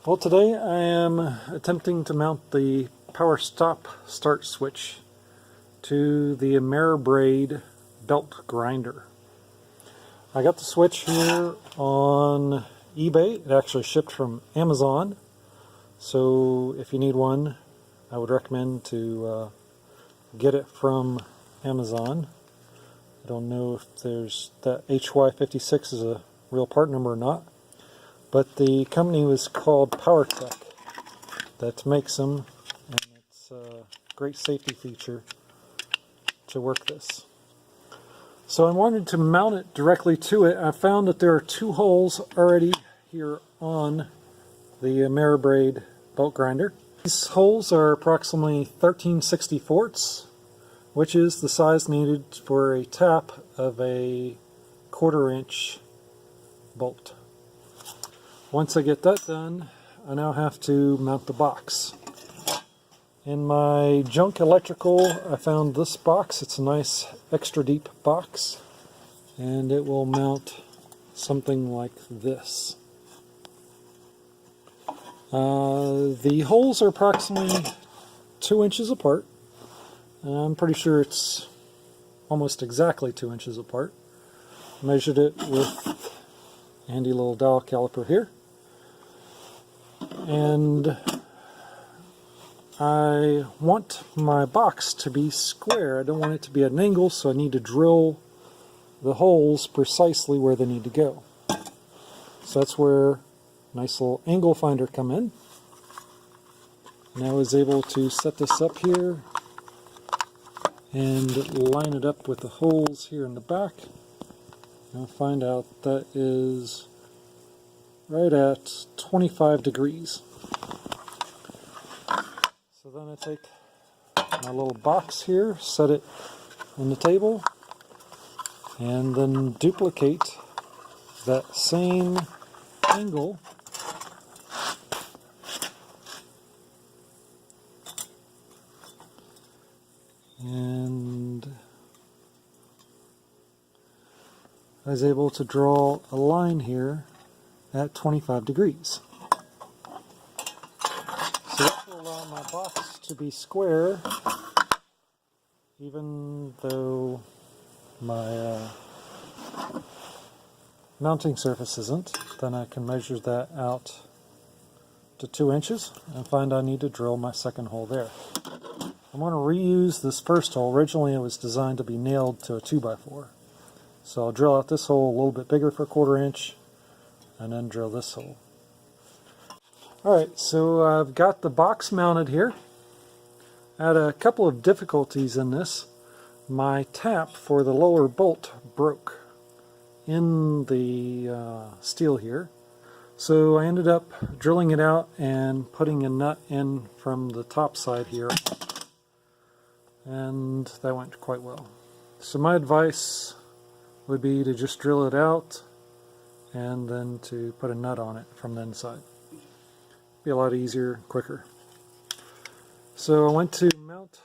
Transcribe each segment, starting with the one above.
Well, today I am attempting to mount the power stop start switch to the ameribrade belt grinder. I got the switch here on eBay. It actually shipped from Amazon, so if you need one, I would recommend to get it from Amazon. I don't know if there's that HY56 is a real part number or not, but the company was called PowerTech that makes them, and it's a great safety feature to work this. So I wanted to mount it directly to it. I found that there are two holes already here on the ameribrade belt grinder. These holes are approximately 13/64, which is the size needed for a tap of a 1/4 inch bolt. Once I get that done, I now have to mount the box. In my junk electrical, I found this box. It's a nice extra deep box, and it will mount something like this. The holes are approximately 2 inches apart. I'm pretty sure it's almost exactly 2 inches apart. Measured it with a handy little dowel caliper here. And I want my box to be square. I don't want it to be at an angle, so I need to drill the holes precisely where they need to go. So that's where a nice little angle finder come in. And I was able to set this up here and line it up with the holes here in the back. And I'll find out that is right at 25 degrees. So then I take my little box here, set it on the table, and then duplicate that same angle and I was able to draw a line here at 25 degrees. So this will allow my box to be square, even though my mounting surface isn't. Then I can measure that out to 2 inches and find I need to drill my second hole there. I'm going to reuse this first hole. Originally it was designed to be nailed to a 2x4. So I'll drill out this hole a little bit bigger for 1/4 inch and then drill this hole. Alright, so I've got the box mounted here. I had a couple of difficulties in this. My tap for the lower bolt broke in the steel here. So I ended up drilling it out and putting a nut in from the top side here. And that went quite well. So my advice would be to just drill it out and then to put a nut on it from the inside. Be a lot easier, quicker. So I went to mount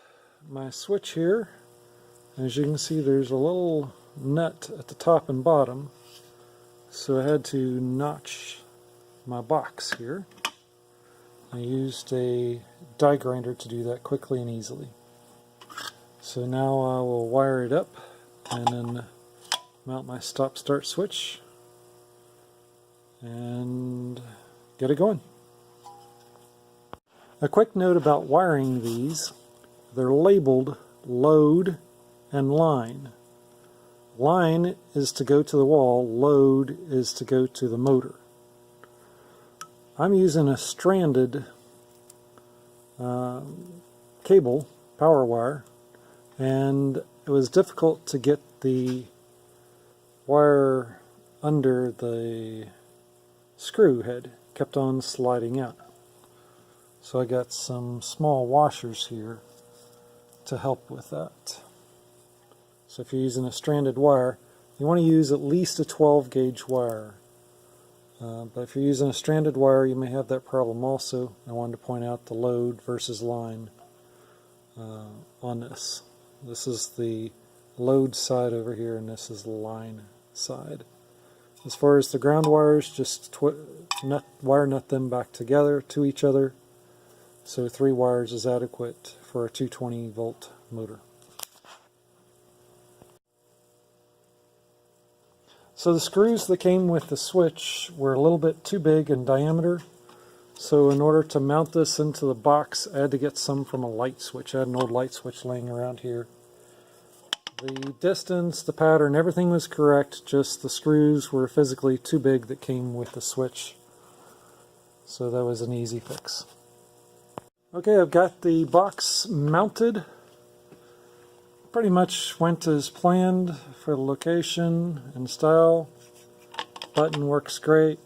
my switch here. As you can see, there's a little nut at the top and bottom, so I had to notch my box here. I used a die grinder to do that quickly and easily. So now I will wire it up and then mount my stop-start switch and get it going. A quick note about wiring these: they're labeled load and line. Line is to go to the wall, load is to go to the motor. I'm using a stranded cable, power wire, and it was difficult to get the wire under the screw head. Kept on sliding out. So I got some small washers here to help with that. So if you're using a stranded wire, you want to use at least a 12 gauge wire. But if you're using a stranded wire, you may have that problem also. I wanted to point out the load versus line on this. This is the load side over here, and this is the line side. As far as the ground wires, just wire nut them back together to each other. So 3 wires is adequate for a 220 volt motor. So the screws that came with the switch were a little bit too big in diameter. So in order to mount this into the box, I had to get some from a light switch. I had an old light switch laying around here. The distance, the pattern, everything was correct, just the screws were physically too big that came with the switch. So that was an easy fix. Okay, I've got the box mounted. Pretty much went as planned for the location and style. Button works great.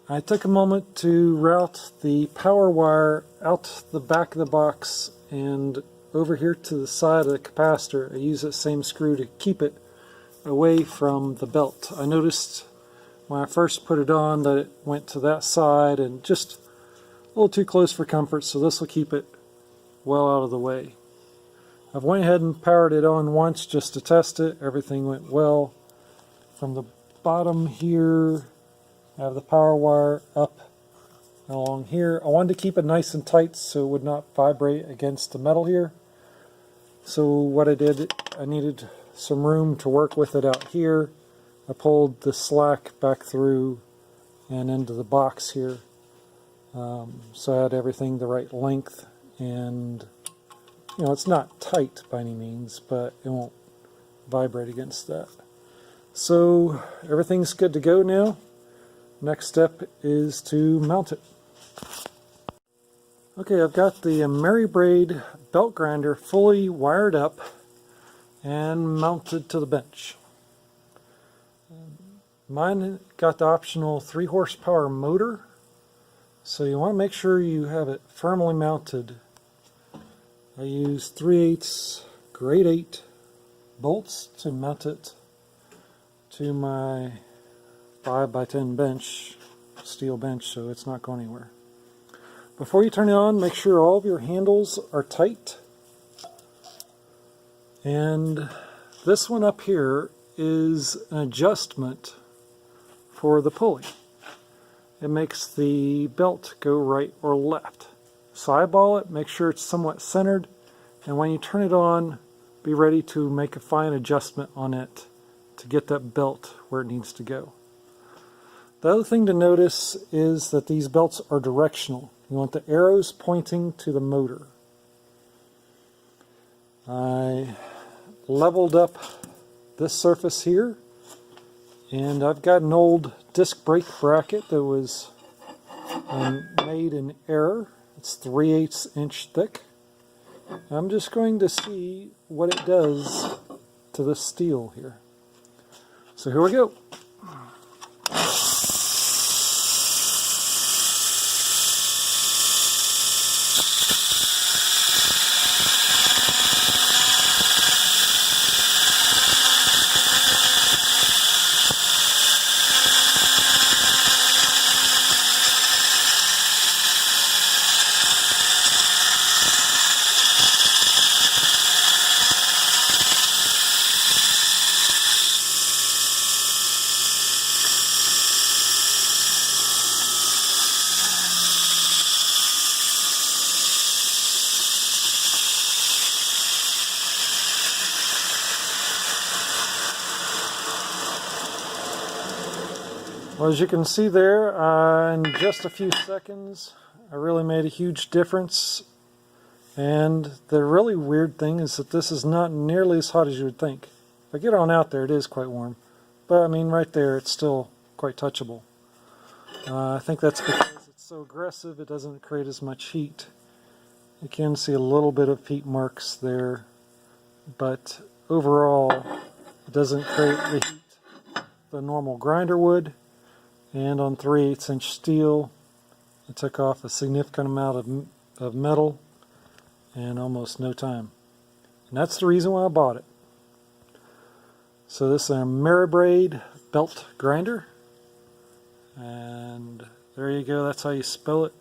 I took a moment to route the power wire out the back of the box and over here to the side of the capacitor. I use that same screw to keep it away from the belt. I noticed when I first put it on that it went to that side and just a little too close for comfort, so this will keep it well out of the way. I've went ahead and powered it on once just to test it. Everything went well. From the bottom here, I have the power wire up and along here. I wanted to keep it nice and tight so it would not vibrate against the metal here. So what I did, I needed some room to work with it out here. I pulled the slack back through and into the box here. So I had everything the right length, and you know, it's not tight by any means, but it won't vibrate against that. So everything's good to go now. Next step is to mount it. Okay, I've got the ameribrade belt grinder fully wired up and mounted to the bench. Mine got the optional 3 horsepower motor, so you want to make sure you have it firmly mounted. I use 3/8 grade 8 bolts to mount it to my 5x10 bench, steel bench, so it's not going anywhere. Before you turn it on, make sure all of your handles are tight. And this one up here is an adjustment for the pulley. It makes the belt go right or left. So eyeball it, make sure it's somewhat centered, and when you turn it on, be ready to make a fine adjustment on it to get that belt where it needs to go. The other thing to notice is that these belts are directional. You want the arrows pointing to the motor. I leveled up this surface here, and I've got an old disc brake bracket that was made in error. It's 3/8 inch thick. I'm just going to see what it does to the steel here. So here we go. Well, as you can see there, in just a few seconds, I really made a huge difference. And the really weird thing is that this is not nearly as hot as you would think. If I get on out there, it is quite warm. But I mean, right there, it's still quite touchable. I think that's because it's so aggressive, it doesn't create as much heat. You can see a little bit of heat marks there, but overall, it doesn't create the heat the normal grinder would. And on 3/8 inch steel, it took off a significant amount of metal in almost no time. And that's the reason why I bought it. So this is a ameribrade belt grinder. And there you go, that's how you spell it.